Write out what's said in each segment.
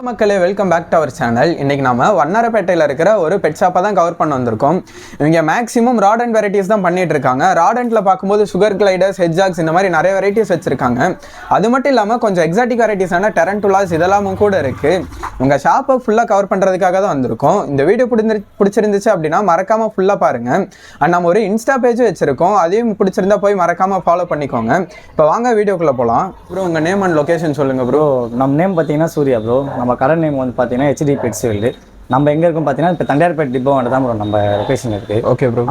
மக்களே welcome back to our channel. இன்னைக்கு நம்ம வண்ணாரப்பேட்டையில் இருக்கிற ஒரு பெட் ஷாப்பை தான் கவர் பண்ண வந்திருக்கோம். இவங்க மேக்ஸிமம் ராட் அண்ட் வெரைட்டிஸ் தான் பண்ணிட்டு இருக்காங்க. ராட் அண்ட்ல பார்க்கும்போது சுகர் கிளைடர்ஸ், ஹெட்ஜாக்ஸ் இந்த மாதிரி நிறைய வெரைட்டிஸ் வச்சிருக்காங்க. அது மட்டும் இல்லாமல் கொஞ்சம் எக்ஸாட்டிக் வெரைட்டிஸான டெரன்டுலாஸ் இதெல்லாமும் கூட இருக்கு. உங்க ஷாப்பை ஃபுல்லாக கவர் பண்ணுறதுக்காக தான் வந்திருக்கோம். இந்த வீடியோ பிடிச்சிருந்துச்சு அப்படின்னா மறக்காம ஃபுல்லாக பாருங்க. அண்ட் நம்ம ஒரு இன்ஸ்டா பேஜ் வச்சிருக்கோம், அதையும் பிடிச்சிருந்தா போய் மறக்காம ஃபாலோ பண்ணிக்கோங்க. இப்போ வாங்க வீடியோக்குள்ள போகலாம். ப்ரோ உங்க நேம் அண்ட் லொகேஷன் சொல்லுங்க. ப்ரோ நம்ம நேம் பார்த்தீங்கன்னா சூர்யா ப்ரோ. நம்ம கடை நேம் வந்து பார்த்தீங்கன்னா ஹெச்டி பெட்ஸ் வேர்ல்டு. நம்ம எங்கே இருக்கும் பார்த்தீங்கன்னா இப்போ தண்டையார்பேட் டிப்போ தான் ப்ரோ நம்ம லொக்கேஷன் இருக்குது. Okay bro.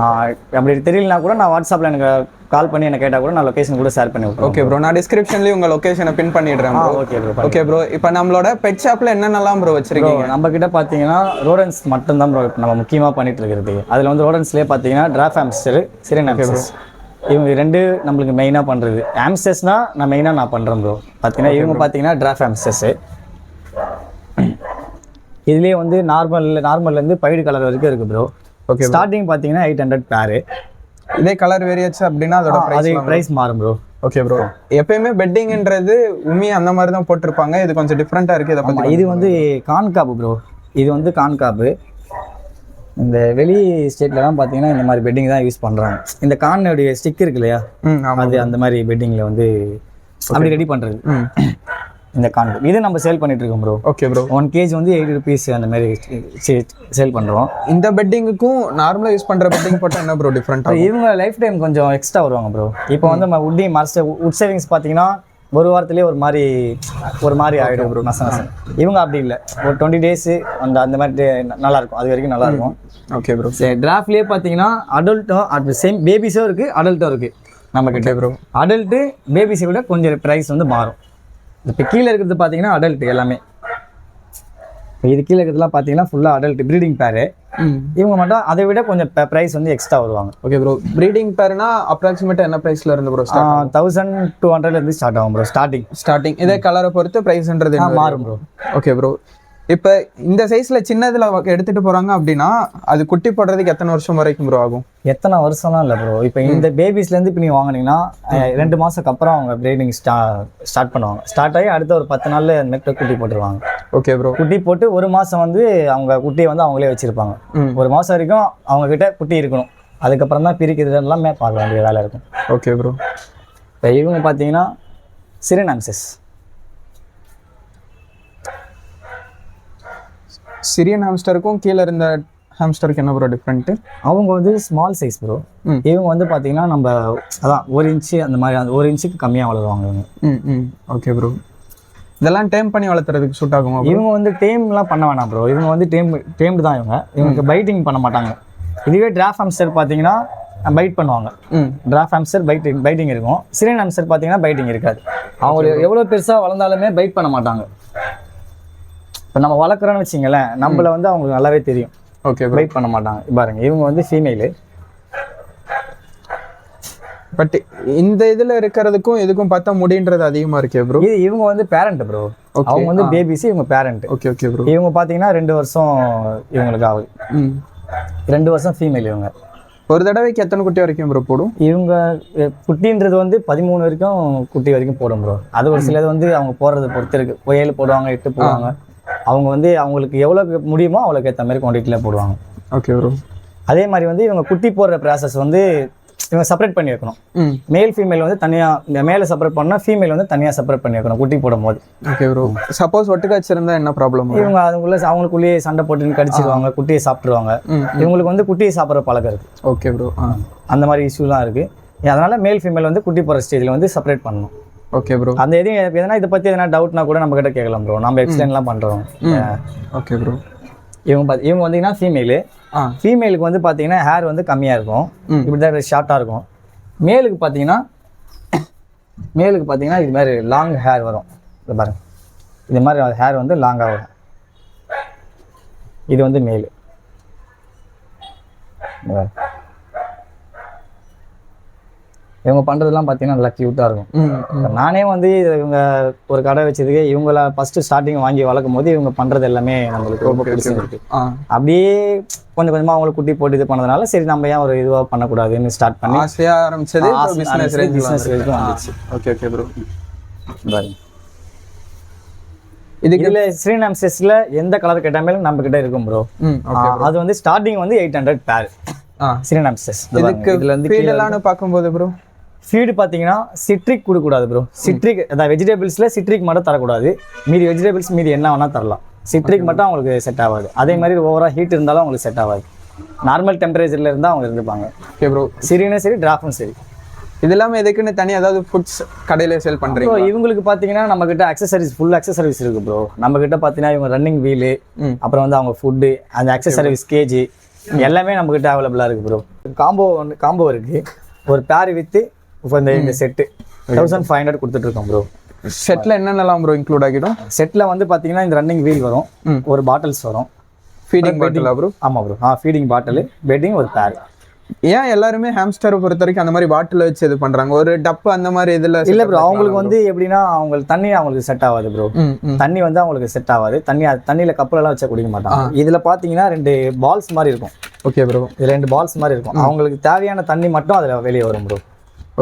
அப்படி தெரியலனா கூட நான் வாட்ஸ்அப்பில் எனக்கு கால் பண்ணி என்ன கேட்டால் கூட நான் லொக்கேஷன் கூட ஷேர் பண்ணி விட்றேன். ஓகே ப்ரோ, நான் டிஸ்கிரிப்ஷன்லேயும் உங்கள் லொக்கேஷனை பின் பண்ணிடுறேன். Okay bro. ஓகே ப்ரோ, இப்போ நம்மளோட பெட் ஷாப்பில் என்னென்னலாம் ப்ரோ வச்சிருக்கீங்க? நம்ம கிட்ட பார்த்தீங்கன்னா ரோடன்ஸ் மட்டும்தான் ப்ரோ நம்ம முக்கியமாக பண்ணிட்டு இருக்கிறது. அதில் வந்து ரோடன்ஸ்லேயே பார்த்தீங்கன்னா டிராஃப் ஹாம்ஸ்டர், சிரியன் ஹாம்ஸ்டர்ஸ், இவங்க ரெண்டு நம்மளுக்கு மெயினாக பண்ணுறது. ஹாம்ஸ்டர்ஸ்னால் நான் மெயினாக நான் பண்ணுறேன் ப்ரோ. பார்த்தீங்கன்னா இவங்க பார்த்தீங்கன்னா டிராஃப் ஹாம்ஸ்டர்ஸு. இதுலேயே வந்து நார்மல்லேருந்து பைடு கலர் வரைக்கும் இருக்குது ப்ரோ. ஓகே, ஸ்டார்டிங் பார்த்தீங்கன்னா 800 பேரு. இதே கலர் வேரியேச்சு அப்படின்னா அதோட ப்ரைஸ் மாறும் ப்ரோ. Okay bro. எப்பயுமே பெட்டிங்ன்றது உண்மையாக அந்த மாதிரி தான் போட்டிருப்பாங்க, இது கொஞ்சம் டிஃப்ரெண்ட்டாக இருக்குது. இதை பற்றி இது வந்து கான்காப்பு ப்ரோ. இது வந்து கான்காப்பு. இந்த வெளி ஸ்டேட்லலாம் பார்த்தீங்கன்னா இந்த மாதிரி பெட்டிங் தான் யூஸ் பண்ணுறாங்க. இந்த கானுடைய ஸ்டிக் இருக்கு இல்லையா, அது அந்த மாதிரி பெட்டிங்கில் வந்து அப்படி ரெடி பண்ணுறது இந்த கான்காப். இது நம்ம சேல் பண்ணிட்டு இருக்கோம் ப்ரோ. Okay bro. 1 kg வந்து 80 rupees அந்த மாதிரி சேல் பண்ணுறோம். இந்த பெட்டிங்குக்கும் நார்மலாக யூஸ் பண்ணுற பெட்டிங் போட்டால் என்ன ப்ரோ டிஃப்ரெண்ட்டாக? இவங்க லைஃப் டைம் கொஞ்சம் எக்ஸ்ட்ரா வருவாங்க ப்ரோ. இப்போ வந்து நம்ம உட் சேவிங்ஸ் பார்த்தீங்கன்னா ஒரு வாரத்துலேயே ஒரு மாதிரி ஆகிடும் ப்ரோ, நசம். இவங்க அப்படி இல்லை, ஒரு 20 days அந்த மாதிரி நல்லாயிருக்கும், அது வரைக்கும் நல்லாயிருக்கும். Okay bro. சரி, டிராஃப்ட்லேயே பார்த்தீங்கன்னா அடல்ட்டும் அது சேம் பேபிஸும் இருக்குது, அடல்ட்டும் இருக்குது நம்ம கிட்ட ப்ரோ. அடல்ட்டு பேபிஸை விட கொஞ்சம் ப்ரைஸ் வந்து மாறும். இப்போ கீழே இருக்கிறது பார்த்தீங்கன்னா அடல்ட் எல்லாமே. இது கீழே இருக்கிறதுலாம் பார்த்தீங்கன்னா ஃபுல்லாக அடல்ட் ப்ரீடிங் பேரு. இவங்க மட்டும் அதை விட கொஞ்சம் ப்ரைஸ் வந்து எக்ஸ்ட்ரா வருவாங்க. Okay bro. ப்ரீடிங் பேர்னா அப்ராக்சிமேட்டாக என்ன ப்ரைஸில் இருந்து ப்ரோ? 1200 ஸ்டார்ட் ஆகும் ப்ரோ. ஸ்டார்டிங் இதே கலரை பொறுத்து ப்ரைஸ்ன்றது மாறும் ப்ரோ. Okay bro. இப்போ இந்த சைஸில் சின்னதில் எடுத்துகிட்டு போகிறாங்க அப்படின்னா அது குட்டி போடுறதுக்கு எத்தனை வருஷம் வரைக்கும் ப்ரோ ஆகும்? எத்தனை வருஷம்லாம் இல்லை ப்ரோ. இப்போ இந்த பேபிஸ்லேருந்து இப்போ நீங்கள் வாங்கினீங்கன்னா 2 மாதத்துக்கு அப்புறம் அவங்க ப்ரீடிங் ஸ்டார்ட் பண்ணுவாங்க. ஸ்டார்ட் ஆகி அடுத்த ஒரு 10 நாளில் நெக்ஸ்ட் குட்டி போட்டுருவாங்க. Okay bro. குட்டி போட்டு 1 மாதம் வந்து அவங்க குட்டியை வந்து அவங்களே வச்சுருப்பாங்க. 1 மாதம் வரைக்கும் அவங்கக்கிட்ட குட்டி இருக்கணும். அதுக்கப்புறம் தான் பிரிக்கிறது எல்லாமே பார்க்க வேண்டிய வேலை இருக்கும். Okay bro. இப்போ இவங்க பார்த்தீங்கன்னா சிரியன் ஹாம்ஸ்டர்ஸ். சிரியன் ஹாம்ஸ்டருக்கும் கீழே இருந்த ஹாம்ஸ்டருக்கு என்ன ப்ரோ டிஃப்ரெண்ட்டு? அவங்க வந்து ஸ்மால் சைஸ் ப்ரோ. இவங்க வந்து பார்த்தீங்கன்னா நம்ம அதான் 1 இன்ச்சு அந்த மாதிரி 1 இன்ச்சுக்கு கம்மியாக வளருவாங்க இவங்க. Okay bro. இதெல்லாம் டேம் பண்ணி வளர்த்துறதுக்கு சூட் ஆகுமா? இவங்க வந்து டேம்லாம் பண்ண வேணாம் ப்ரோ. இவங்க வந்து டேம்டு தான் இவங்களுக்கு பைட்டிங் பண்ண மாட்டாங்க. இதுவே டிராஃப் ஹாம்ஸ்டர் பார்த்தீங்கன்னா பைட் பண்ணுவாங்க. டிராஃப் ஹாம்ஸ்டர் பைட்டிங் இருக்கும். சிரியன் ஹாம்ஸ்டர் பார்த்தீங்கன்னா பைட்டிங் இருக்காது. அவங்க எவ்வளோ பெருசாக வளர்ந்தாலுமே பைட் பண்ண மாட்டாங்க. இப்போ நம்ம வளர்க்குறோன்னு வச்சிங்களேன், நம்மள வந்து அவங்களுக்கு நல்லாவே தெரியும். ஓகே, பைட் பண்ண மாட்டாங்க. பாருங்க, இவங்க வந்து ஃபீமேலு. பட் இந்த இதில் இருக்கிறதுக்கும் இதுக்கும் பார்த்தா முடின்றது அதிகமாக இருக்கே ப்ரோ. இவங்க வந்து பேரண்ட் ப்ரோ. அவங்க வந்து பேபிஸ், இவங்க பேரண்ட். Okay bro. இவங்க பார்த்தீங்கன்னா 2 வருஷம் இவங்களுக்கு ஆகுது. 2 வருஷம் ஃபீமேல். இவங்க ஒரு தடவைக்கு எத்தனை குட்டி வரைக்கும் ப்ரோ போடும்? இவங்க குட்டின்றது வந்து 13 வரைக்கும் குட்டி வரைக்கும் போடும் ப்ரோ. அது ஒரு சிலது வந்து அவங்க போடுறத பொறுத்து இருக்கு. 7 போடுவாங்க, 8 போடுவாங்க. அவங்க வந்து அவங்களுக்கு எவ்வளோ முடியுமோ அவ்வளோக்கு ஏற்ற மாதிரி குவான்டிட்டியில் போடுவாங்க. Okay bro. அதே மாதிரி வந்து இவங்க குட்டி போடுற ப்ராசஸ் வந்து இவங்க செப்பரேட் பண்ணி வைக்கணும். மேல் ஃபீமேல் வந்து தனியாக, இந்த மேலே செப்பரேட் பண்ணால் ஃபீமேல் வந்து தனியாக செப்பரேட் பண்ணி வைக்கணும் குட்டி போடும் போது. Okay bro. சப்போஸ் ஒட்டுக்க வச்சிருந்தா என்ன ப்ராப்ளம்? இவங்க அவங்களுக்குள்ளேயே சண்டை போட்டுன்னு கடிச்சிடுவாங்க, குட்டியை சாப்பிட்ருவாங்க. இவங்களுக்கு வந்து குட்டியை சாப்பிட்ற பழக்கம் இருக்குது. Okay bro. அந்த மாதிரி இஷ்யூலாம் இருக்குது. அதனால மேல் ஃபீமேல் வந்து குட்டி போகிற ஸ்டேஜில் வந்து செப்பரேட் பண்ணணும். Okay bro. அந்த எதனா இதை பற்றி எதனா டவுட்னா கூட நம்ம கிட்ட கேட்கலாம் ப்ரோ. நம்ம எக்ஸ்பிளைன்லாம் பண்ணுறோம். Okay bro. இவங்க வந்தீங்கன்னா ஃபீமேலு. ஃபீமேலுக்கு வந்து பார்த்தீங்கன்னா ஹேர் வந்து கம்மியாக இருக்கும், இப்படி தான் ஷார்ட்டாக இருக்கும். மேலுக்கு பார்த்தீங்கன்னா இது மாதிரி லாங் ஹேர் வரும். இது பாருங்க, இது மாதிரி ஹேர் வந்து லாங்காக வரும். இது வந்து மேலு. இவங்க பண்ணுறதுலாம் பார்த்தீங்கன்னா நல்லா க்யூட்டாக இருக்கும். நானே வந்து இவங்க ஒரு கடை வச்சதுக்கு இவங்கள ஃபஸ்ட்டு ஸ்டார்டிங் வாங்கி வளர்க்கும் போது இவங்க பண்ணுறது எல்லாமே நம்மளுக்கு ரொம்ப பிடிச்சிருக்கு. அப்படியே கொஞ்சம் கொஞ்சமாக அவங்களுக்கு குட்டி போட்டு இது பண்ணதுனால சரி நம்ம ஏன் ஒரு இதுவாக பண்ணக்கூடாதுன்னு ஸ்டார்ட் பண்ணி ஆசையாக ஆரம்பிச்சது பிஸ்னஸ் வரைக்கும் வந்துச்சு. Okay bro. பாருங்க, இதுல ஸ்ரீநாம்சஸ்ல எந்த கலர் கேட்டாமே நம்ம கிட்ட இருக்கும் ப்ரோ. அது வந்து ஸ்டார்டிங் வந்து 800 பேர் ஸ்ரீநாம்சஸ். இதுல வந்து ஃபீடெல்லாம் பார்க்கும்போது ப்ரோ ஃபீடு பார்த்தீங்கன்னா சிட்ரிக் கொடுக்கூடாது ப்ரோ. சிட்ரிக் அதாவது வெஜிடபிள்ஸில் சிட்ரிக் மட்டும் தரக்கூடாது. மீதி வெஜிடபிள்ஸ் மீதி என்ன வேணால் தரலாம். சிட்ரிக் மட்டும் அவங்களுக்கு செட் ஆகாது. அதே மாதிரி ஓவராக ஹீட் இருந்தாலும் அவங்களுக்கு செட் ஆகாது. நார்மல் டெம்பரேச்சரில் இருந்தால் அவங்க இருந்துப்பாங்க. Okay bro. சிரினும் சரி டிராஃப்டும் சரி. இது இல்லாமல் எதுக்குன்னு தனியாக ஏதாவது ஃபுட்ஸ் கடையில் சேல் பண்ணுறீங்க? இவங்களுக்கு பார்த்தீங்கன்னா நம்மக்கிட்ட அக்சசரிஸ் ஃபுல் அக்சசரிஸ் இருக்குது ப்ரோ. நம்மக்கிட்ட பார்த்தீங்கன்னா இவங்க ரன்னிங் வீலு, அப்புறம் வந்து அவங்க ஃபுட்டு, அந்த அக்சசரிஸ் கேஜி எல்லாமே நம்மக்கிட்ட அவைலபிளாக இருக்குது ப்ரோ. காம்போ இருக்குது. ஒரு பேர் வித்து இப்போ இந்த செட்டு 1500 கொடுத்துட்ருக்கோம் ப்ரோ. செட்டில் என்னென்னலாம் ப்ரோ இன்க்ளூட் ஆகிடும்? செட்டில் வந்து பார்த்தீங்கன்னா இந்த ரன்னிங் வீல் வரும், ஒரு பாட்டில்ஸ் வரும். ஃபீடிங் பாட்டிலா ப்ரோ? ஆமாம் ப்ரோ. ஃபீடிங் பாட்டில், பெட்டிங், ஒரு பேர். ஏன் எல்லாருமே ஹாம்ஸ்டரை பொறுத்த வரைக்கும் அந்த மாதிரி பாட்டில் வச்சு இது பண்ணுறாங்க? ஒரு டப்பு அந்த மாதிரி இதில் இல்லை ப்ரோ. அவங்களுக்கு வந்து எப்படின்னா அவங்களுக்கு தண்ணி அவங்களுக்கு செட் ஆகாது ப்ரோ. தண்ணி வந்து அவங்களுக்கு செட் ஆகாது. தண்ணியில் கப்பலெல்லாம் வச்சா குடிக்க மாட்டாங்க. இதில் பார்த்தீங்கன்னா 2 பால்ஸ் மாதிரி இருக்கும். Okay bro. இது 2 பால்ஸ் மாதிரி இருக்கும். அவங்களுக்கு தேவையான தண்ணி மட்டும் அதில் வெளியே வரும் ப்ரோ.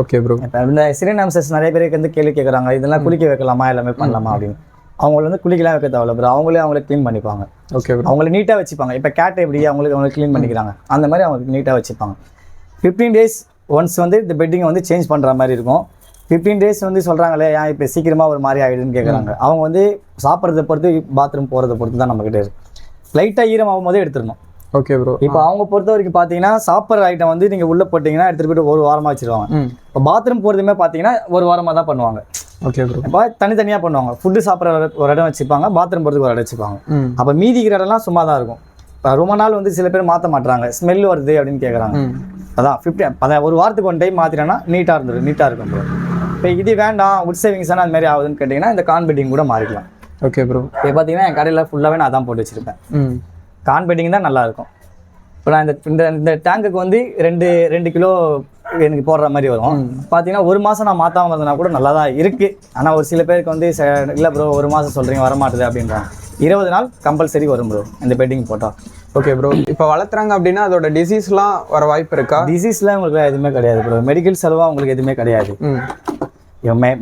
Okay bro. இப்போ இந்த ஸ்ரீநாம்சஸ் நிறைய பேருக்கு வந்து கேள்வி கேட்குறாங்க, இதெல்லாம் குளிக்க வைக்கலாமா, எல்லாமே பண்ணலாமா அப்படின்னு. அவங்கள வந்து குளிக்கலாம் வைக்க தேவையில்ல ப்ரோ. அவங்களே க்ளீன் பண்ணிப்பாங்க. Okay bro. அவங்கள நீட்டாக வச்சுப்பாங்க. இப்போ கேட் எப்படி அவங்களுக்கு க்ளீன் பண்ணிக்கிறாங்க அந்த மாதிரி அவங்களுக்கு நீட்டாக வச்சுப்பாங்க. 15 days ஒன்ஸ் வந்து இந்த பெட்டிங்கை வந்து சேஞ்ச் பண்ணுற மாதிரி இருக்கும். 15 days வந்து சொல்கிறாங்களே ஏன் இப்போ சீக்கிரமாக ஒரு மாதிரி ஆகிடுதுன்னு கேட்குறாங்க. அவங்க வந்து சாப்பிட்றத பொறுத்து, பாத்ரூம் போகிறத பொறுத்து தான் நம்மக்கிட்ட இருக்குது. லைட்டாக ஈரம் ஆகும் போதே எடுத்துடணும். Okay bro. இப்போ அவங்க பொறுத்த வரைக்கும் பார்த்தீங்கன்னா சாப்பிட்ற ஐட்டம் வந்து நீங்கள் உள்ளே போட்டிங்கன்னா எடுத்துகிட்டு போய்ட்டு ஒரு வாரமாக வச்சுருவாங்க. இப்போ பாத்ரூம் போகிறதுமே பார்த்தீங்கன்னா ஒரு வாரமாக தான் பண்ணுவாங்க. Okay bro. இப்போ தனித்தனியாக பண்ணுவாங்க. ஃபுட்டு சாப்பிட்ற ஒரு இடம் வச்சுப்பாங்க, பாத்ரூம் போகிறதுக்கு ஒரு இடம் வச்சுப்பாங்க. அப்போ மீதிக்கிற இடம்லாம் சும்மா தான் இருக்கும். இப்போ ரொம்ப நாள் வந்து சில பேர் மாற்ற மாட்டுறாங்க, ஸ்மெல் வருது அப்படின்னு கேட்குறாங்க. அதான் ஒரு வாரத்துக்கு 1 டைம் மாற்றினா நீட்டாக இருக்கும் ப்ரோ. இப்போ இது வேண்டாம் உட் சேவிங்ஸ் அந்த மாதிரி ஆகுதுன்னு கேட்டிங்கன்னா இந்த கான் பெட்டிங் கூட மாறிக்கலாம். Okay bro. இப்போ பார்த்தீங்கன்னா என் கடையில் ஃபுல்லாகவே நான் தான் போட்டு வச்சுருப்பேன். கான் பெட்டிங் தான் நல்லாயிருக்கும். இப்போ நான் இந்த டேங்குக்கு வந்து 2 கிலோ எனக்கு போடுற மாதிரி வரும். பார்த்தீங்கன்னா 1 மாதம் நான் மாற்றாமல் இருந்தேன்னா கூட நல்லா தான் இருக்குது. ஆனால் ஒரு சில பேருக்கு வந்து இல்லை ப்ரோ 1 மாதம் சொல்கிறீங்க வரமாட்டுது அப்படின்றாங்க. 20 நாள் கம்பல்சரி வரும் ப்ரோ இந்த பெட்டிங் போட்டால். Okay bro. இப்போ வளர்த்துறாங்க அப்படின்னா அதோட டிசீஸ்லாம் வர வாய்ப்பு இருக்கா? டிசீஸ்லாம் உங்களுக்கு எதுவுமே கிடையாது ப்ரோ. மெடிக்கல் செலவாக உங்களுக்கு எதுவுமே கிடையாது.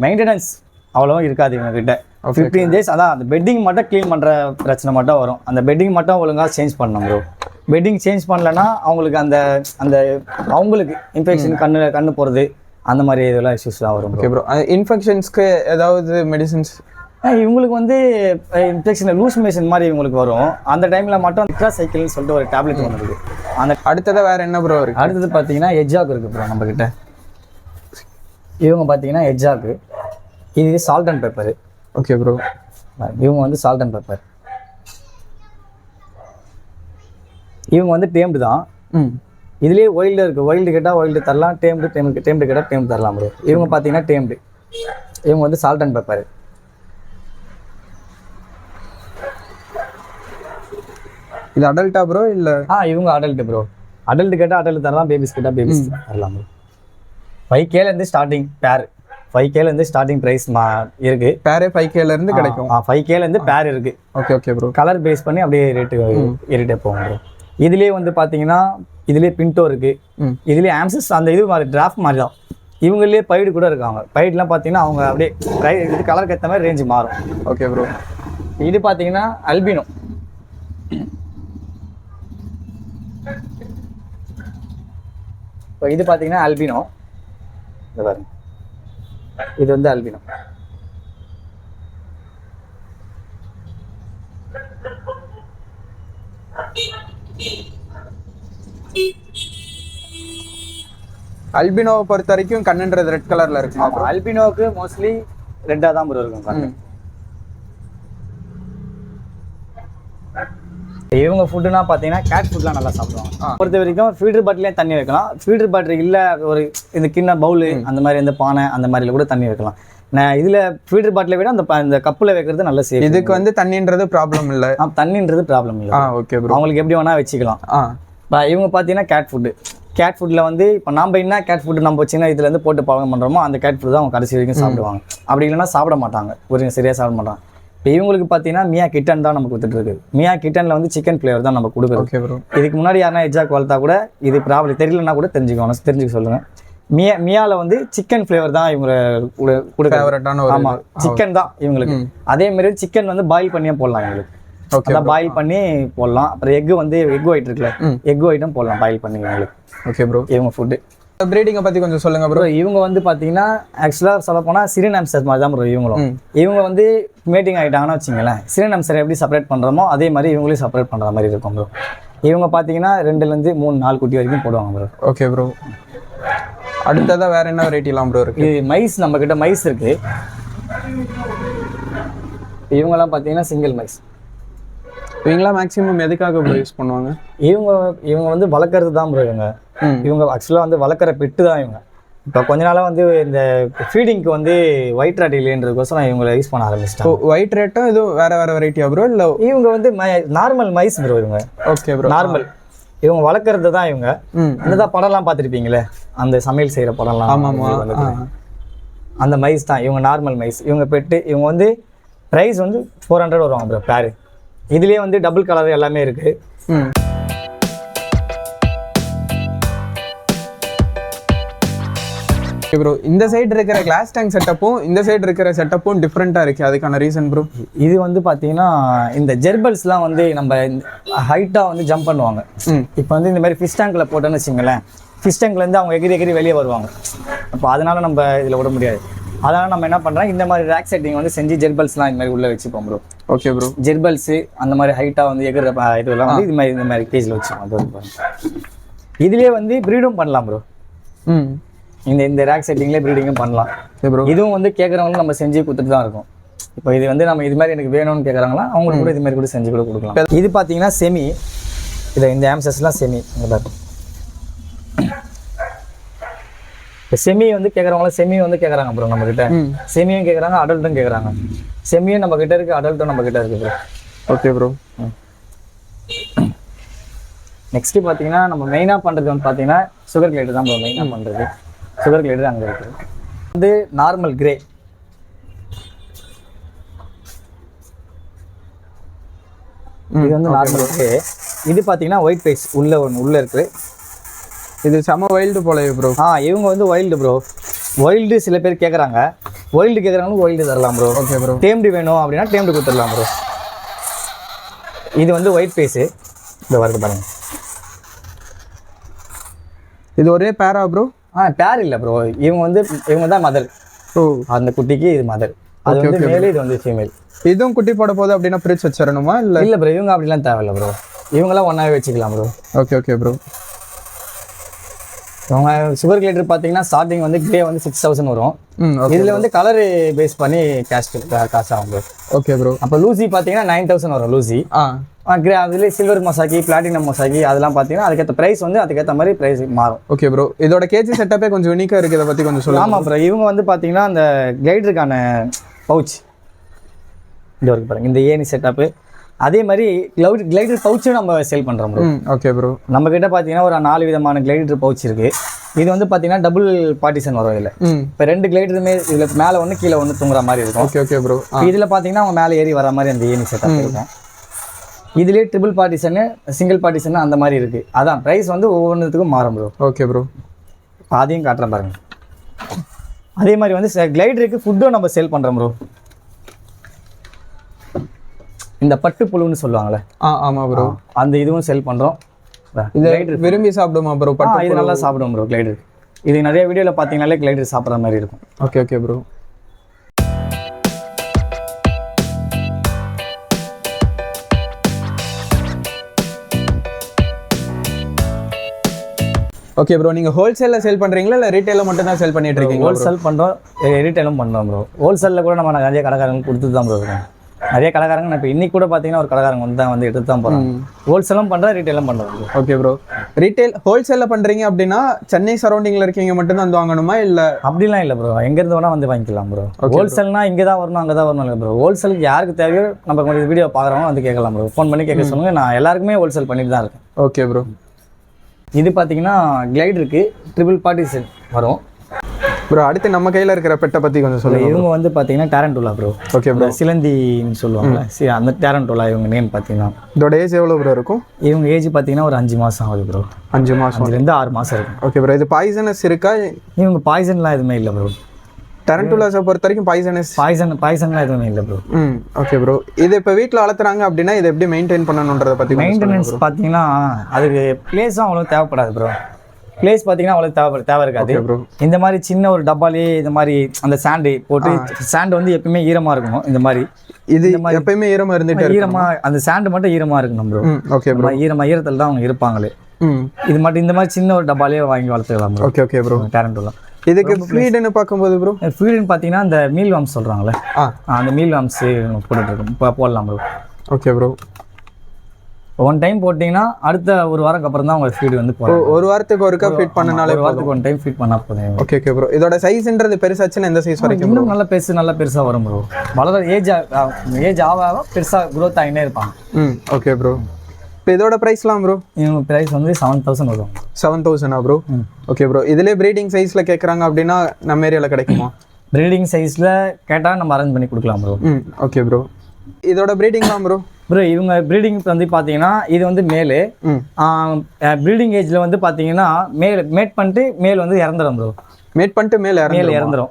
மெயின்டெனன்ஸ் அவ்வளோவும் இருக்காது இவங்ககிட்ட. 15 days அதான் அந்த பெட்டிங் மட்டும் க்ளீன் பண்ணுற பிரச்சனை மட்டும் வரும். அந்த பெட்டிங் மட்டும் ஒழுங்காக சேஞ்ச் பண்ணணும் ப்ரோ. பெட்டிங் சேஞ்ச் பண்ணலன்னா அவங்களுக்கு அந்த அவங்களுக்கு இன்ஃபெக்ஷன் கண்ணு போகிறது அந்த மாதிரி இதெல்லாம் இஷ்யூஸ்லாம் வரும். Okay bro. இன்ஃபெக்ஷன்ஸ்க்கு ஏதாவது மெடிசின்ஸ்? இவங்களுக்கு வந்து இன்ஃபெக்ஷன் லூஸ் மோஷன் மாதிரி இவங்களுக்கு வரும். அந்த டைமில் மட்டும் சைக்கிள்னு சொல்லிட்டு ஒரு டேப்லெட் ஒன்று இருக்குது. அந்த அடுத்தது வேறு என்ன ப்ரோ இருக்குது? அடுத்தது பார்த்தீங்கன்னா எஜ்ஜாக் இருக்குது ப்ரோ நம்மக்கிட்ட. இவங்க பார்த்தீங்கன்னா எஜ்ஜாக்கு, இது salt and pepper. Okay bro. இவங்க வந்து சால்ட் அண்ட் பெப்பர். இவங்க வந்து டேம்டு தான். இதுலேயே ஒயில்டு இருக்குது. ஒயில்டு கேட்டால் ஒயில்டு தரலாம், டேம்டு கேட்டால் டேம்டு தரலாம் ப்ரோ. இவங்க பார்த்தீங்கன்னா டேம்டு. இவங்க வந்து சால்ட் அண்ட் பெப்பர். இது அடல்ட்டா ப்ரோ இல்லை? இவங்க அடல்ட்டு ப்ரோ. அடல்ட்டு கேட்டால் அடல்ட் தரலாம், பேபிஸ் கேட்டால் பேபிஸ் தரலாம் ப்ரோ. 5Kலேருந்து ஸ்டார்டிங் பேர். 5Kலேருந்து ஸ்டார்டிங் ப்ரைஸ் இருக்குது. பேரே 5Kலேருந்து கிடைக்கும். 5Kலேருந்து பேர் இருக்குது. Okay bro. கலர் பேஸ் பண்ணி அப்படியே ரேட்டு ஏறிட்டே போகும் ப்ரோ. இதுலேயே வந்து பார்த்தீங்கன்னா இதுலேயே பின்டோ இருக்குது. இதுலேயே ஆம்சஸ் அந்த இது மாதிரி டிராஃப்ட் மாதிரி தான். இவங்களே பைடு கூட இருக்காங்க. பைடுலாம் பார்த்தீங்கன்னா அவங்க அப்படியே இது கலருக்கு ஏற்ற மாதிரி ரேஞ்சு மாறும். Okay bro. இது பார்த்தீங்கன்னா அல்பினோ. இப்போ இது பார்த்தீங்கன்னா அல்பினோ. இந்த பாருங்க, இது வந்து அல்பினோ. அல்பினோவை பொறுத்த வரைக்கும் கண்ணுன்றது ரெட் கலர்ல இருக்கும். அல்பினோவுக்கு மோஸ்ட்லி ரெட்டாக தான் ப்ரோ இருக்கும். இவங்க ஃபுட்டுனா பார்த்தீங்கன்னா கேட் ஃபுட்லாம் நல்லா சாப்பிடுவாங்க. பொறுத்த வரைக்கும் ஃபீடர் பாட்டிலே தண்ணி வைக்கலாம். ஃபீடர் பாட்டில் இல்லை ஒரு இந்த கிண்ண பவுலு அந்த மாதிரி இந்த பானை அந்த மாதிரில கூட தண்ணி வைக்கலாம். நான் இதில் ஃபீடர் பாட்டிலை விட அந்த கப்பில் வைக்கிறது நல்ல சேஃப். இதுக்கு வந்து தண்ணின்றது ப்ராப்ளம் இல்லை. தண்ணின்றது ப்ராப்ளம் இல்லை. Okay bro. அவங்களுக்கு எப்படி வேணால் வச்சுக்கலாம். இவங்க பார்த்தீங்கன்னா கேட் ஃபுட்டில் வந்து இப்போ நம்ம என்ன கேட் ஃபுட்டு நம்ம வச்சுன்னா இதுலேருந்து போட்டு பழகம் பண்ணுறோமோ அந்த கேட் ஃபுட் தான் அவங்க கடைசி வரைக்கும் சாப்பிடுவாங்க. அப்படி இல்லைன்னா சாப்பிட மாட்டாங்க, ஒரு சரியாக சாப்பிட மாட்டாங்க. இப்போ இவங்களுக்கு பார்த்தீங்கன்னா மியா கிட்டன் தான் நம்ம கொடுத்துட்டு இருக்கு. மியா கிட்டனில் வந்து சிக்கன் ஃப்ளேவர் தான் நம்ம கொடுக்குறோம். Okay bro. இதுக்கு முன்னாடி யாருன்னா எஜ்ஜாக் வளர்த்தா கூட இது ப்ராப்ளம் தெரியலன்னா கூட தெரிஞ்சுக்க சொல்லுங்கள். மியால வந்து சிக்கன் ஃப்ளேவர் தான் இவங்க ஃபேவரட்டான ஒரு ஆமாம் சிக்கன் தான் இவங்களுக்கு. அதே மாதிரி சிக்கன் வந்து பாயில் பண்ணியே போடலாம் இவங்களுக்கு. ஓகே பாயில் பண்ணி போடலாம். அப்புறம் எக் வந்து எக் ஒயிட் இருக்குல்ல, எக் ஒயிட்டும் போடலாம் பாயில் பண்ணி இவங்களுக்கு. Okay bro. இவங்க ஃபுட்டு ப்ரீடிங்கை பற்றி கொஞ்சம் சொல்லுங்க ப்ரோ. இவங்க வந்து பார்த்தீங்கன்னா ஆக்சுவலாக சொல்ல போனால் சிரியன் ஹாம்ஸ்டர் மாதிரி தான் ப்ரோ இவங்களும். இவங்க வந்து மேட்டிங் ஆகிட்டாங்கன்னா வச்சுங்களேன், சிரியன் ஹாம்ஸ்டர் எப்படி செப்பரேட் பண்ணுறோமோ அதே மாதிரி இவங்களையும் செப்பரேட் பண்ணுற மாதிரி இருக்கும் ப்ரோ. இவங்க பார்த்தீங்கன்னா 2லேருந்து 3-4 குட்டி வரைக்கும் போடுவாங்க ப்ரோ. Okay bro. அடுத்ததாக வேற என்ன வெரைட்டிலாம் ப்ரோ இருக்கு? இது மைஸ், நம்ம கிட்ட மைஸ் இருக்கு. இவங்கெல்லாம் பார்த்தீங்கன்னா சிங்கிள் மைஸ். இவங்களாம் மேக்ஸிமம் எதுக்காக ப்ரோ யூஸ் பண்ணுவாங்க? இவங்க வந்து வளர்க்குறது தான் ப்ரோ. இவங்க ஆக்சுவலாக வந்து வளர்க்குற பெட்டு தான் இவங்க. இப்போ கொஞ்ச நாளாக வந்து இந்த ஃபீடிங்க்கு வந்து ஒயிட் ராட் இல்லைன்றதுக்கோசரம் இவங்களை யூஸ் பண்ண ஆரம்பிச்சிட்டாங்க. ஒயிட் ரேட்டும் இதுவும் வேற வெரைட்டியா ப்ரோ? இல்லை இவங்க வந்து நார்மல் மைஸ் ப்ரோ இவங்க. Okay bro. நார்மல் இவங்க வளர்க்குறது தான் இவங்க. என்னதான் படம்லாம் பார்த்துருப்பீங்களே, அந்த சமையல் செய்கிற படம்லாம். ஆமாம், அந்த மைஸ் தான் இவங்க. நார்மல் மைஸ் இவங்க பெட்டு. இவங்க வந்து ப்ரைஸ் வந்து 400 வருவாங்க ப்ரோ பேரு. இதுலேயே வந்து டபுள் கலர் எல்லாமே இருக்குது. Okay bro. இந்த சைடு இருக்கிற கிளாஸ் டேங்க் செட்டப்பும் இந்த சைடு இருக்கிற செட்டப்பும் டிஃப்ரெண்ட்டாக இருக்குது. அதுக்கான ரீசன் ப்ரோ? இது வந்து பார்த்தீங்கன்னா இந்த ஜெர்பல்ஸ்லாம் வந்து நம்ம ஹைட்டாக வந்து ஜம்ப் பண்ணுவாங்க. இப்போ வந்து இந்த மாதிரி ஃபிஷ் டேங்கில் போட்டோன்னு வச்சுங்களேன், ஃபிஷ் டேங்க்லேருந்து அவங்க எகிரி வெளியே வருவாங்க. அப்போ அதனால நம்ம இதில் விட முடியாது. அதனால் நம்ம என்ன பண்ணுறோம், இந்த மாதிரி ரேக் செட்டிங் வந்து செஞ்சு ஜெர்பல்ஸ்லாம் இந்த மாதிரி உள்ளே வச்சுப்போம் ப்ரோ. Okay bro. ஜெர்பல்ஸு அந்த மாதிரி ஹைட்டாக வந்து எகிற இதெல்லாம் வந்து இந்த மாதிரி கேஜில் வச்சுப்போம். அது இதுலேயே வந்து ப்ரீடும் பண்ணலாம் ப்ரோ. இந்த ரேக் செட்டிங்லேயே ப்ரீடிங்கும் பண்ணலாம் ப்ரோ. இதுவும் வந்து கேட்குறவங்களும் நம்ம செஞ்சு கொடுத்துட்டு தான் இருக்கும். இப்போ இது வந்து நம்ம இது மாதிரி எனக்கு வேணும்னு கேட்குறாங்களா, அவங்களுக்கு கூட இது மாதிரி கூட செஞ்சு கூட கொடுக்கலாம். இது பார்த்தீங்கன்னா செமி. இந்த ஆம்சஸ்லாம் செமி. இங்கே பாருங்க, இப்போ செமி வந்து கேட்குறவங்களாம் செமி வந்து கேட்குறாங்க ப்ரோ நம்மக்கிட்ட. செமியும் கேட்குறாங்க, அடல்ட்டும் கேட்குறாங்க. செமியும் நம்ம கிட்ட இருக்குது, அடல்ட்டும் நம்ம கிட்ட இருக்குது ப்ரோ. Okay bro. நெக்ஸ்ட்டு பார்த்தீங்கன்னா நம்ம மெயினாக பண்ணுறது வந்து பார்த்தீங்கன்னா சுகர் கிளைடர் தான் ப்ரோ மெயினாக பண்ணுறது. சுகர் கிளைடர் அங்கே இருக்குது. வந்து நார்மல் கிரே. இது வந்து நார்மல் கிரே. இது பார்த்தீங்கன்னா ஒயிட் ஃபேஸ் உள்ளே இருக்குது. இது செம்ம வைல்டு போல ப்ரோ. இவங்க வந்து வைல்டு ப்ரோ. வைல்டு சில பேர் கேட்குறாங்க, வைல்டு கேட்குறாங்களும் வைல்டு தரலாம் ப்ரோ. Okay bro. டேம்டு வேணும் அப்படின்னா டேம்டு கொடுத்துடலாம் ப்ரோ. இது வந்து ஒயிட் ஃபேஸு. இந்த வருது பாருங்க. இது ஒரே பேரா ப்ரோ? பேர் இல்லை ப்ரோ. இவங்க தான் மதர். அந்த குட்டிக்கு இது மதர். அது வந்து மேலே, இது வந்து ஃபீமேல். இதுவும் குட்டி போட போகுது அப்படின்னா பிரிச்சு வச்சிடணுமா? இல்லை ப்ரோ, இவங்க அப்படிலாம் தேவையில்லை ப்ரோ. இவங்களாம் ஒன்றாவே வச்சுக்கலாம் ப்ரோ. Okay bro. அவங்க சுகர் கிளைடர் பார்த்தீங்கன்னா ஸ்டார்டிங் வந்து கிரே வந்து 6000 வரும். இதில் வந்து கலர் பேஸ் பண்ணி காசு ஆகும் ப்ரோ. Okay bro. அப்போ லூசி பார்த்தீங்கன்னா 9000 வரும் லூசி. கிரே அதுலேயே சில்வர் மொசாக்கி, பிளாட்டினம் மொசாக்கி அதெல்லாம் பார்த்தீங்கன்னா அதுக்கேற்ற ப்ரைஸ் வந்து அதுக்கேற்ற மாதிரி ப்ரைஸ் மாறும். Okay bro. இதோட கேஜி செட்டப்பே கொஞ்சம் யூனிக்காக இருக்குது. இதை பற்றி கொஞ்சம் சொல்லுங்கள். ஆமாம் ப்ரோ. இவங்க வந்து பார்த்தீங்கன்னா அந்த கிளைடருக்கான பவுச் இந்த வரைக்கும் பாருங்கள், இந்த ஏனி செட்டப்பு. அதே மாதிரி கிளைடர் பவுச்சும் நம்ம சேல் பண்ணுறோம் ப்ரோ. Okay bro. நம்மக்கிட்ட பார்த்தீங்கன்னா ஒரு 4 விதமான கிளைடர் பவுச் இருக்குது. இது வந்து பார்த்தீங்கன்னா டபுள் பார்ட்டிஷன் வரும். இதில் இப்போ 2 கிளைடருமே இதில் மேலே ஒன்று கீழே ஒன்று தூங்குற மாதிரி இருக்கும். Okay bro. இதில் பார்த்தீங்கன்னா அவங்க மேலே ஏறி வர மாதிரி அந்த ஏனி செட்டப் இருக்கும். இதுலேயே ட்ரிபிள் பார்ட்டிஷனு, சிங்கிள் பார்ட்டிஷனு அந்த மாதிரி இருக்குது. அதான் ப்ரைஸ் வந்து ஒவ்வொன்றுத்துக்கும் மாறும் ப்ரோ. Okay bro. அதையும் காட்டுறேன் பாருங்க. அதே மாதிரி வந்து கிளைடருக்கு ஃபுட்டும் நம்ம சேல் பண்ணுறோம் ப்ரோ. இந்த பட்டு புழுன்னு சொல்லுவாங்களே. ஆமாம் ப்ரோ. அந்த இதுவும் செல் பண்ணுறோம். கிளைடர் விரும்பி சாப்பிடுமா ப்ரோ? இது நல்லா சாப்பிடுவோம் ப்ரோ கிளைடர். இது நிறைய வீடியோவில் பார்த்தீங்கன்னாலே கிளைடர் சாப்பிட்ற மாதிரி இருக்கும். Okay bro. Okay bro. நீங்கள் ஹோல்சேலில் சேல் பண்ணுறீங்களா இல்லை ரீட்டெயிலில் மட்டும் தான் சேல் பண்ணிட்டு இருக்கீங்க? ஹோல்சேல் பண்ணுறோம், ரீட்டெயிலும் பண்ணுறோம் ப்ரோ. ஹோல்சேலில் கூட நம்ம நிறைய கடைக்காரங்க கொடுத்து தான் ப்ரோ இருக்கோம். நிறைய கடைக்காரங்க நான் இப்போ இன்னைக்கு கூட பார்த்தீங்கன்னா ஒரு கடைக்காரங்க வந்து எடுத்து தான் போகிறோம். ஹோல்சேலும் பண்ணுறேன், ரீட்டெயிலும் பண்ணுறோம். Okay bro. ரீட்டெயில் ஹோல்சேலில் பண்ணுறீங்க அப்படின்னா சென்னை சரௌண்டிங்கில் இருக்கீங்க மட்டும் தான் வந்து வாங்கணுமா? இல்லை அப்படிலாம் இல்லை ப்ரோ. எங்கேருந்து வேணால் வந்து வாங்கிக்கலாம் ப்ரோ. ஹோல்சேல்னா இங்கே தான் வரணும், அங்கே தான் வரணும் இல்லை ப்ரோ. ஹோல்சேலுக்கு யாருக்கு தேவையோ நம்ம கொஞ்சம் வீடியோ பார்க்குறவங்க வந்து கேட்கலாம் ப்ரோ. ஃபோன் பண்ணி கேட்க சொல்லுங்கள். நான் எல்லாருக்குமே ஹோல்சேல் பண்ணிட்டு தான் இருக்கேன். Okay bro. இது பார்த்தீங்கன்னா கிளைடருக்கு ட்ரிபிள் பார்ட்டிஷன் வரும். ப்ரோ அடுத்து நம்ம கையில் இருக்கிற பெட்டை பற்றி கொஞ்சம் சொல்லுங்கள். இவங்க வந்து பார்த்தீங்கன்னா டேரண்டோலா ப்ரோ. Okay bro. சிலந்தின்னு சொல்லுவாங்க, அந்த டேரண்டோலா இவங்க நேம் பார்த்தீங்கன்னா. இதோட ஏஜ் எவ்வளோ ப்ரோ இருக்கும்? இவங்க ஏஜ் பார்த்தீங்கன்னா ஒரு 5 மாதம் ஆகுது ப்ரோ. 5 மாதம், 5லேருந்து 6 மாதம் இருக்கும். Okay bro. இது பாய்சனஸ் இருக்கா? இவங்க பாய்சன்லாம் எதுவுமே இல்லை ப்ரோ. டேரண்டோலாஸை பொறுத்த வரைக்கும் பாய்சன்லாம் எதுவுமே இல்லை ப்ரோ. Okay bro. இது இப்போ வீட்டில் வளர்த்துறாங்க அப்படின்னா இதை எப்படி மெயின்டைன் பண்ணணுன்றதை பற்றி மெயின்டெனன்ஸ் பார்த்தீங்கன்னா அதுக்கு பிளேஸும் அவ்வளோ தேவைப்படாது ப்ரோ. பிளேஸ் பார்த்தீங்கன்னா அவ்வளோ தேவை இருக்காது ப்ரோ. இந்த மாதிரி சின்ன ஒரு டப்பாலே இந்த மாதிரி அந்த சாண்டு போட்டு, சாண்டு வந்து எப்பயுமே ஈரமாக இருக்கணும். இந்த மாதிரி இது எப்பயுமே ஈரமாக இருந்துட்டு ஈரமாக அந்த சாண்டு மட்டும் ஈரமாக இருக்கணும் ப்ரோ. Okay bro. ஈரத்தில் தான் அவங்க இருப்பாங்களே. இது மட்டும் இந்த மாதிரி சின்ன ஒரு டப்பாலே வாங்கி வளர்த்துக்கலாம் bro. Okay okay bro. Tarantula இதுக்கு ஃபீடுன்னு பார்க்கும்போது ப்ரோ, ஃபீடுன்னு பார்த்தீங்கன்னா அந்த மீல் வாம்ஸ் சொல்கிறாங்களே, அந்த மீல் வாம்ஸ் போட்டுட்ருக்கோம். இப்போ போடலாம் bro. Okay bro. One time போட்டிங்கன்னா அடுத்த ஒரு வாரத்துக்கு அப்புறம் தான் உங்களுக்கு ஃபீடு வந்து போகும். ஒரு வாரத்துக்கு ஒருக்கா ஃபீட் பண்ணனாலே ஒரு வாரத்துக்கு ஒன் டைம் ஃபீட் பண்ணால் போதும். Okay okay bro. இதோட சைஸ்ன்றது பெருசாச்சுன்னா எந்த சைஸ் வரைக்கும்? இன்னும் நல்லா பெருசாக வரும் ப்ரோ. வளர ஏஜ் ஆக பெருசாக க்ரோத் ஆகினே இருப்பாங்க. Okay bro. இப்போ இதோட ப்ரைஸ்லாம் ப்ரோ? இவங்க ப்ரைஸ் வந்து 7,000 வரும். 7,000 ப்ரோ? Okay bro. இதிலே ப்ரீடிங் சைஸில் கேட்குறாங்க அப்படின்னா நம்ம ஏரியாவில் கிடைக்குமா? ப்ரீடிங் சைஸில் கேட்டால் நம்ம அரேஞ்ச் பண்ணி கொடுக்கலாம் ப்ரோ. Okay bro. இதோட ப்ரீடிங்லாம் ப்ரோ? ப்ரோ இவங்க ப்ரீடிங் வந்து பார்த்தீங்கன்னா இது வந்து மேலு. ப்ரீடிங் ஏஜில் வந்து பார்த்தீங்கன்னா மேட் பண்ணிட்டு மேல் வந்து இறந்துடும் ப்ரோ. மேட் பண்ணிட்டு மேலே இறந்துடும்.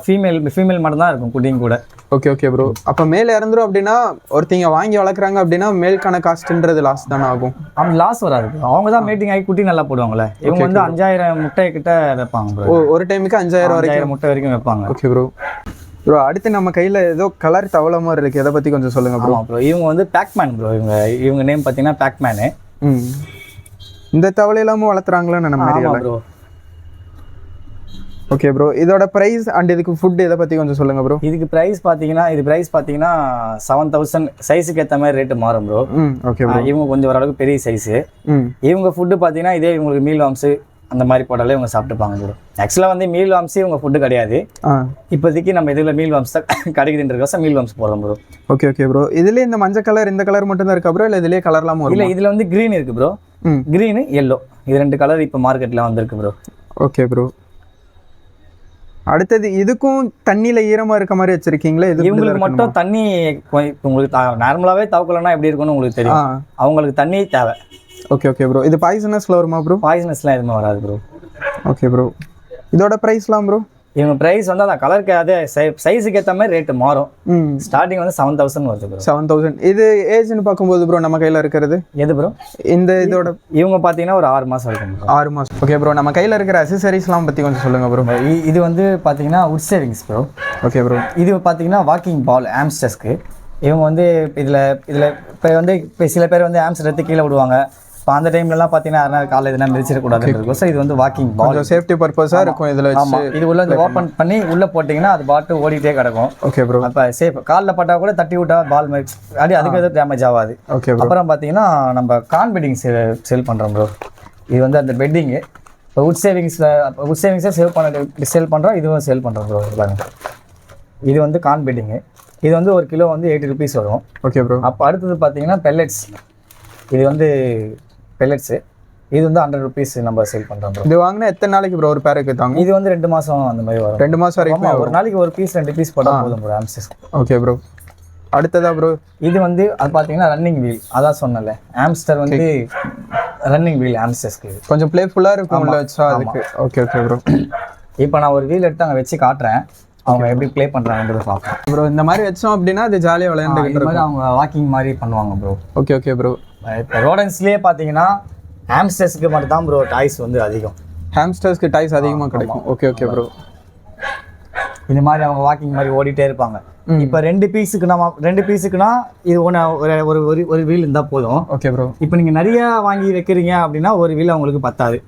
ஃபீமேல் மட்டும் தான் இருக்கும் குட்டிங்க கூட. Okay okay bro. அப்போ மேலே இறந்துரும் அப்படின்னா ஒருத்தங்க வாங்கி வளர்க்குறாங்க அப்படின்னா மேல்கான காஸ்ட்ன்றது லாஸ் தானே ஆகும்? அவங்க லாஸ் வராது. அவங்க தான் மேட்டிங் ஆகி குட்டி நல்லா போடுவாங்களே. இவங்க வந்து 5,000 முட்டை கிட்ட வைப்பாங்க ப்ரோ. ஒரு டைமுக்கு 5,000 முட்டை வரைக்கும் வைப்பாங்க. Okay bro. ப்ரோ அடுத்து நம்ம கையில் ஏதோ கலர் தவளை மாதிரி இருக்குது, எதை பற்றி கொஞ்சம் சொல்லுங்கள் ப்ரோ. ப்ரோ இவங்க வந்து பேக்மேன் ப்ரோ. இவங்க நேம் பார்த்தீங்கன்னா பேக்மேனு. இந்த தவளை இல்லாமல் வளர்த்துறாங்களா நம்ம ஏரியாவில்? Bro okay bro. இதோட ப்ரைஸ் அண்ட் இதுக்கு ஃபுட் இதை பற்றி கொஞ்சம் சொல்லுங்கள் ப்ரோ. இதுக்கு ப்ரைஸ் பார்த்தீங்கன்னா 7,000 சைஸுக்கு ஏற்ற மாதிரி ரேட்டு மாறும் ப்ரோ. Okay bro. இவங்க கொஞ்சம் ஓரளவுக்கு பெரிய சைஸு. இவங்க ஃபுட்டு பார்த்தீங்கன்னா இதே இவங்களுக்கு மீல் வாம்ஸு அந்த மாதிரி போட்டாலே இவங்க சாப்பிட்டுப்பாங்க ப்ரோ. ஆக்சுவலாக வந்து மீல் வாம்ஸு இவங்க ஃபுட்டு கிடையாது. இப்போதைக்கு நம்ம இதில் மீல் வாம்ஸ் தான் கிடைக்குதுன்றதுக்காக மீல் வாம்ஸ் போடுறோம் ப்ரோ. Okay okay bro. இதுலேயே இந்த மஞ்சள் கலர் இந்த கலர் மட்டும் தான் இருக்கா ப்ரோ, இல்லை இதுலேயே கலர்லாம் வரும்? இல்லை, இதில் வந்து க்ரீன் இருக்குது ப்ரோ. க்ரீனு எல்லோ, இது 2 கலர் இப்போ மார்க்கெட்டில் வந்திருக்கு ப்ரோ. Okay bro. அடுத்தது இதுக்கும் தண்ணியில் ஈரமாக இருக்க மாதிரி வச்சுருக்கீங்களே, இது இவங்களுக்கு மட்டும் தண்ணி உங்களுக்கு நார்மலாகவே தவக்கலன்னா எப்படி இருக்குன்னு உங்களுக்கு தெரியும். அவங்களுக்கு தண்ணி தேவை. Okay okay bro. இது பாய்சனஸ்ல வருமா ப்ரோ? பாய்சனஸ்லாம் எதுவுமே வராது ப்ரோ. Okay bro. இதோட ப்ரைஸ்லாம் ப்ரோ? இவங்க ப்ரைஸ் வந்து அந்த கலருக்கு அதே சைஸுக்கு ஏற்ற மாதிரி ரேட்டு மாறும். ஸ்டார்டிங் வந்து 7,000 வருது ப்ரோ. 7,000. இது ஏஜ்னு பார்க்கும்போது ப்ரோ நம்ம கையில் இருக்கிறது எது ப்ரோ? இதோட இவங்க பார்த்தீங்கன்னா ஒரு 6 மாதம் இருக்கும் ப்ரோ. 6 மாதம். Okay bro. நம்ம கையில் இருக்கிற அக்சசரிஸ்லாம் பற்றி கொஞ்சம் சொல்லுங்கள் ப்ரோ. இது வந்து பார்த்தீங்கன்னா உட் சேவிங்ஸ் ப்ரோ. Okay bro. இது பார்த்தீங்கன்னா வாக்கிங் பால் ஆம்ஸ்டர்ஸ்க்கு. இவங்க வந்து இதில் இப்போ வந்து இப்போ சில பேர் வந்து ஆம்ஸ்டர் எடுத்து கீழே விடுவாங்க. இப்போ அந்த டைம்லலாம் பார்த்தீங்கன்னா காலையில் எதுனா மிதிச்சிடக்கூடாதுன்னு இருக்கும். சார் இது வந்து வாக்கிங் பால், சேஃப்டி பர்பஸாக இருக்கும் இதில். ஆமாம், இது உள்ள ஓப்பன் பண்ணி உள்ளே போட்டிங்கன்னா அது பாட்டு ஓடிட்டே கிடக்கும். Okay bro. அப்போ சேஃப். காலில் பட்டால் கூட தட்டி விட்டா பால் மாதிரி அதுக்கு எதுவும் டேமேஜ் ஆகாது. ஓகே. அப்புறம் பார்த்தீங்கன்னா நம்ம கார்ன் பெட்டிங் சேல் பண்ணுறோம் ப்ரோ. இது வந்து அந்த பெட்டிங்கு இப்போ உட் சேவிங்ஸை சேல் பண்ணுறோம். இதுவும் சேல் பண்ணுறோம் ப்ரோ. இது வந்து கார்ன் பெட்டிங்கு. இது வந்து ஒரு கிலோ வந்து 80 rupees வரும். Okay bro. அப்போ அடுத்தது பார்த்தீங்கன்னா பெல்லட்ஸ். இது வந்து பெல்லட்ஸு. இது வந்து 100 rupees நம்ம சேல் பண்ணுறோம் ப்ரோ. இது வாங்கினா எத்தனை நாளைக்கு ப்ரோ ஒரு பேருக்கு தாங்க? இது வந்து 2 மாதம் அந்த மாதிரி வரும். 2 மாதம் வரைக்கும் ஒரு நாளைக்கு ஒரு பீஸ் 2 பீஸ் போட்டால் போதும் ப்ரோ ஆம்ஸ்டர்ஸ். Okay bro. அடுத்ததா ப்ரோ இது வந்து அது பார்த்தீங்கன்னா ரன்னிங் வீல். அதான் சொன்னல, ஆம்ஸ்டர் வந்து ரன்னிங் வீல் ஆம்ஸ்டர்ஸ்க்கு கொஞ்சம் பிளேஃபுல்லாக இருக்கும் உள்ள வச்சா அதுக்கு. Okay okay bro. இப்போ நான் ஒரு வீல் எடுத்து அங்கே வச்சு காட்டுறேன், அவங்க எப்படி ப்ளே பண்ணுறாங்கன்றது பார்ப்போம் ப்ரோ. இந்த மாதிரி வச்சோம் அப்படின்னா அது ஜாலியாக விளையாண்டுக்கிட்டு மாதிரி அவங்க வாக்கிங் மாதிரி பண்ணுவாங்க ப்ரோ. Okay okay bro. இப்போ ரோடன்ஸ்லேயே பார்த்தீங்கன்னா ஹாம்ஸ்டர்ஸ்க்கு மட்டும் தான் ப்ரோ டாய்ஸ் வந்து அதிகம். ஹாம்ஸ்டர்ஸ்க்கு டாய்ஸ் அதிகமாக கிடைக்கும். Okay okay bro. இந்த மாதிரி அவங்க வாக்கிங் மாதிரி ஓடிட்டே இருப்பாங்க. இப்போ 2 பீஸுக்குனா இது ஒரு வீல் இருந்தால் போதும். Okay bro. இப்போ நீங்கள் நிறைய வாங்கி வைக்கிறீங்க அப்படின்னா ஒரு வீல் அவங்களுக்கு பத்தாது.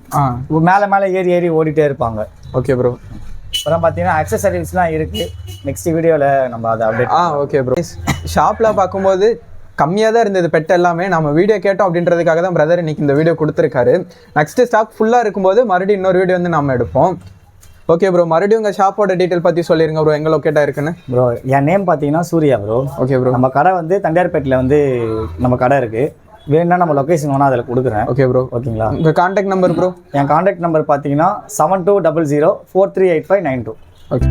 மேலே ஏறி ஓடிட்டே இருப்பாங்க. Okay bro. அப்புறம் பார்த்தீங்கன்னா அக்சசரிஸ்லாம் இருக்குது. நெக்ஸ்ட் வீடியோவில் நம்ம அதை அப்டேட். Okay bro. ஷாப்பில் பார்க்கும்போது கம்மியாக தான் இருந்தது பெட் எல்லாமே. நம்ம வீடியோ கேட்டோம் அப்படின்றதுக்காக தான் பிரதர் இன்னைக்கு இந்த வீடியோ கொடுத்துருக்காரு. நெக்ஸ்ட் ஸ்டாக் ஃபுல்லாக இருக்கும்போது மறுபடியும் இன்னொரு வீடியோ வந்து நம்ம எடுப்போம். Okay bro. மறுபடியும் உங்கள் ஷாப்போட டீட்டெயில் பற்றி சொல்லிடுங்க ப்ரோ, எங்கே லொக்கேட்டாக இருக்குன்னு. ப்ரோ என் நேம் பார்த்தீங்கன்னா சூர்யா ப்ரோ. Okay bro. நம்ம கடை வந்து தண்டையார்பேட்டில் வந்து நம்ம கடை இருக்குது. வேணும்னா நம்ம லொக்கேஷன் வேணால் அதில் கொடுக்குறேன். Okay bro. ஓகேங்களா? உங்கள் கான்டாக்ட் நம்பர் ப்ரோ? என் கான்டாக்ட் நம்பர் பார்த்தீங்கன்னா 7200 438592. ஓகே.